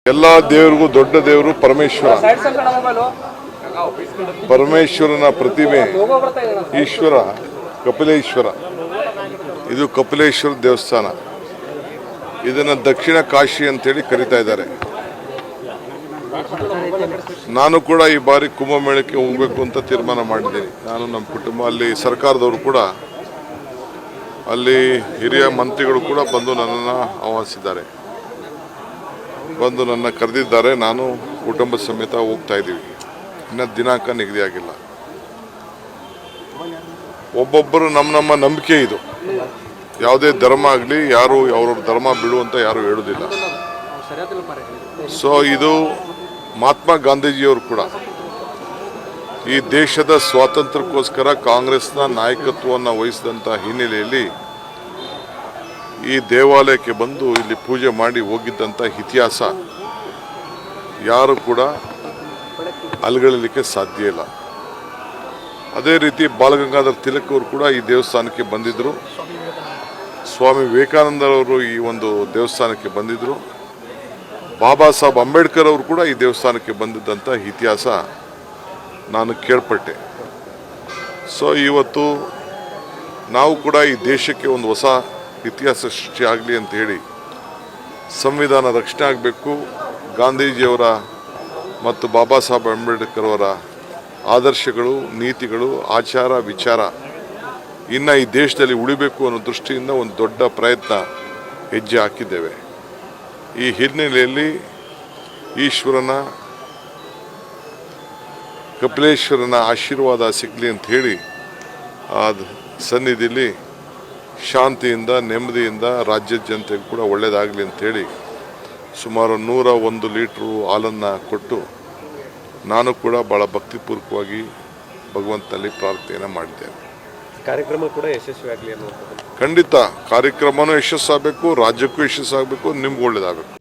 ಎಲ್ಲ ದೇವರಿಗೂ ದೊಡ್ಡ ದೇವರು ಪರಮೇಶ್ವರ. ಪರಮೇಶ್ವರನ ಪ್ರತಿಮೆ ಈಶ್ವರ ಕಪಿಲೇಶ್ವರ. ಇದು ಕಪಿಲೇಶ್ವರ ದೇವಸ್ಥಾನ. ಇದನ್ನು ದಕ್ಷಿಣ ಕಾಶಿ ಅಂತೇಳಿ ಕರೀತಾ ಇದ್ದಾರೆ. ನಾನು ಕೂಡ ಈ ಬಾರಿ ಕುಂಭಮೇಳಕ್ಕೆ ಹೋಗಬೇಕು ಅಂತ ತೀರ್ಮಾನ ಮಾಡಿದ್ದೀನಿ. ನಾನು ನಮ್ಮ ಕುಟುಂಬ, ಅಲ್ಲಿ ಸರ್ಕಾರದವರು ಕೂಡ, ಅಲ್ಲಿ ಹಿರಿಯ ಮಂತ್ರಿಗಳು ಕೂಡ ಬಂದು ನನ್ನನ್ನು ಆಹ್ವಾನಿಸಿದ್ದಾರೆ, ಬಂದು ನನ್ನ ಕರೆದಿದ್ದಾರೆ. ನಾನು ಕುಟುಂಬ ಸಮೇತ ಹೋಗ್ತಾ ಇದ್ದೀವಿ. ಇನ್ನು ದಿನಾಂಕ ನಿಗದಿಯಾಗಿಲ್ಲ. ಒಬ್ಬೊಬ್ಬರು ನಮ್ಮ ನಂಬಿಕೆ ಇದು. ಯಾವುದೇ ಧರ್ಮ ಆಗಲಿ, ಯಾರು ಅವ್ರವ್ರ ಧರ್ಮ ಬಿಡುವಂತ ಯಾರು ಹೇಳುವುದಿಲ್ಲ. ಸೊ ಇದು ಮಹಾತ್ಮ ಗಾಂಧೀಜಿಯವರು ಕೂಡ ಈ ದೇಶದ ಸ್ವಾತಂತ್ರ್ಯಕ್ಕೋಸ್ಕರ ಕಾಂಗ್ರೆಸ್ನ ನಾಯಕತ್ವವನ್ನು ವಹಿಸಿದಂಥ ಹಿನ್ನೆಲೆಯಲ್ಲಿ ಈ ದೇವಾಲಯಕ್ಕೆ ಬಂದು ಇಲ್ಲಿ ಪೂಜೆ ಮಾಡಿ ಹೋಗಿದ್ದಂಥ ಇತಿಹಾಸ ಯಾರು ಕೂಡ ಅಲುಗಾಡಲಿಕ್ಕೆ ಸಾಧ್ಯ ಇಲ್ಲ. ಅದೇ ರೀತಿ ಬಾಲಗಂಗಾಧರ ತಿಲಕ್ ಅವರು ಕೂಡ ಈ ದೇವಸ್ಥಾನಕ್ಕೆ ಬಂದಿದ್ದರು. ಸ್ವಾಮಿ ವಿವೇಕಾನಂದರವರು ಈ ಒಂದು ದೇವಸ್ಥಾನಕ್ಕೆ ಬಂದಿದ್ದರು. ಬಾಬಾ ಸಾಹೇಬ್ ಅಂಬೇಡ್ಕರ್ ಅವರು ಕೂಡ ಈ ದೇವಸ್ಥಾನಕ್ಕೆ ಬಂದಿದ್ದಂಥ ಇತಿಹಾಸ ನಾನು ಕೇಳ್ಪಟ್ಟೆ. ಸೊ ಇವತ್ತು ನಾವು ಕೂಡ ಈ ದೇಶಕ್ಕೆ ಒಂದು ಹೊಸ ಇತಿಹಾಸ ಸೃಷ್ಟಿ ಆಗಲಿ ಅಂತ ಹೇಳಿ, ಸಂವಿಧಾನ ರಕ್ಷಣೆ ಆಗಬೇಕು, ಗಾಂಧೀಜಿಯವರ ಮತ್ತು ಬಾಬಾ ಸಾಹೇಬ್ ಅಂಬೇಡ್ಕರ್ ಅವರ ಆದರ್ಶಗಳು, ನೀತಿಗಳು, ಆಚಾರ ವಿಚಾರ ಇನ್ನು ಈ ದೇಶದಲ್ಲಿ ಉಳಿಬೇಕು ಅನ್ನೋ ದೃಷ್ಟಿಯಿಂದ ಒಂದು ದೊಡ್ಡ ಪ್ರಯತ್ನ ಹೆಜ್ಜೆ ಹಾಕಿದ್ದೇವೆ. ಈ ಹಿನ್ನೆಲೆಯಲ್ಲಿ ಈಶ್ವರನ ಕಪಿಲೇಶ್ವರನ ಆಶೀರ್ವಾದ ಸಿಗಲಿ ಅಂತ ಹೇಳಿ ಆ ಸನ್ನಿಧಿಯಲ್ಲಿ ಶಾಂತಿಯಿಂದ, ನೆಮ್ಮದಿಯಿಂದ ರಾಜ್ಯದ ಜನತೆಗೂ ಕೂಡ ಒಳ್ಳೆಯದಾಗಲಿ ಅಂಥೇಳಿ ಸುಮಾರು 101 ಲೀಟ್ರು ಹಾಲನ್ನು ಕೊಟ್ಟು ನಾನು ಕೂಡ ಭಾಳ ಭಕ್ತಿಪೂರ್ವಕವಾಗಿ ಭಗವಂತನಲ್ಲಿ ಪ್ರಾರ್ಥನೆಯನ್ನು ಮಾಡಿದ್ದೇನೆ. ಕಾರ್ಯಕ್ರಮ ಕೂಡ ಯಶಸ್ವಿಯಾಗಲಿ ಅನ್ನುವಂಥದ್ದು. ಖಂಡಿತ ಕಾರ್ಯಕ್ರಮನೂ ಯಶಸ್ಸಾಗಬೇಕು, ರಾಜ್ಯಕ್ಕೂ ಯಶಸ್ಸಾಗಬೇಕು, ನಿಮ್ಗೆ ಒಳ್ಳೆಯದಾಗಬೇಕು.